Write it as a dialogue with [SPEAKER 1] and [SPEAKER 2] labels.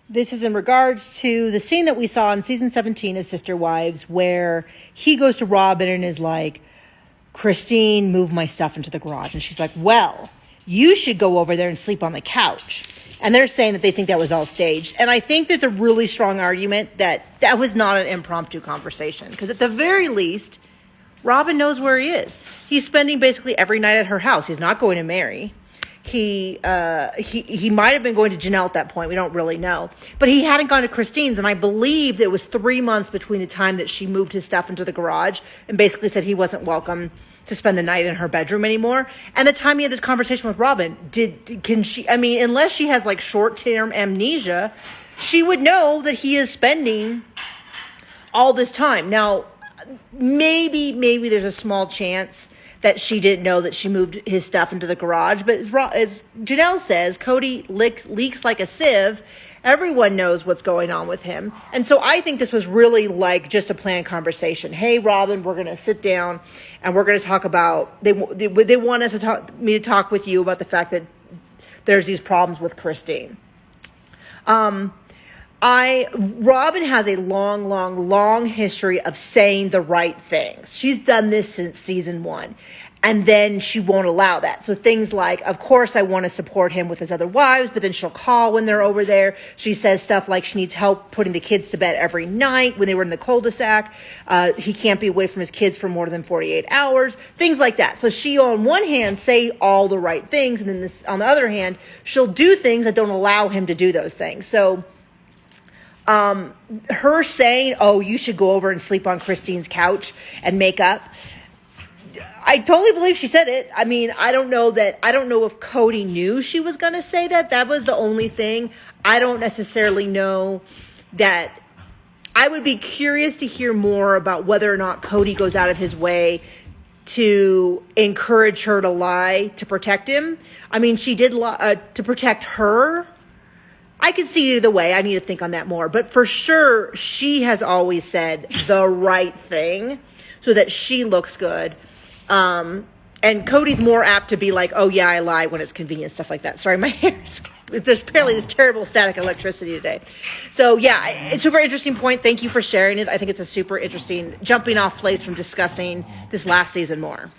[SPEAKER 1] This is in regards to the scene that we saw in season 17 of Sister Wives, where he goes to Robyn and is like, Christine, move my stuff into the garage. And she's like, well, you should go over there and sleep on the couch. And they're saying that they think that was all staged. And I think there's a really strong argument that that was not an impromptu conversation. Because at the very least, Robyn knows where he is. He's spending basically every night at her house. He's not going to Mary. He might have been going to Janelle at that point. We don't really know. But he hadn't gone to Christine's. And I believe it was 3 months between the time that she moved his stuff into the garage and basically said he wasn't welcome to spend the night in her bedroom anymore. And the time he had this conversation with Robyn, unless she has like short-term amnesia, she would know that he is spending all this time. Now, maybe there's a small chance that she didn't know that she moved his stuff into the garage. But as Janelle says, Kody leaks like a sieve. Everyone knows what's going on with him. And so I think this was really like just a planned conversation. Hey, Robyn, we're going to sit down and we're going to talk about, they want me to talk with you about the fact that there's these problems with Christine. Robyn has a long history of saying the right things. She's done this since season 1. And then she won't allow that. So things like, of course, I want to support him with his other wives, but then she'll call when they're over there. She says stuff like she needs help putting the kids to bed every night when they were in the cul-de-sac. He can't be away from his kids for more than 48 hours, things like that. So she, on one hand, say all the right things. And then on the other hand, she'll do things that don't allow him to do those things. So her saying, oh, you should go over and sleep on Christine's couch and make up. I totally believe she said it. I mean, I don't know if Kody knew she was going to say that. That was the only thing. I don't necessarily know that. I would be curious to hear more about whether or not Kody goes out of his way to encourage her to lie to protect him. I mean, she did lie to protect her. I could see either way. I need to think on that more. But for sure, she has always said the right thing so that she looks good. And Cody's more apt to be like, oh, yeah, I lie when it's convenient, stuff like that. Sorry, my hair's... There's apparently this terrible static electricity today. So, yeah, it's a super interesting point. Thank you for sharing it. I think it's a super interesting jumping off place from discussing this last season more.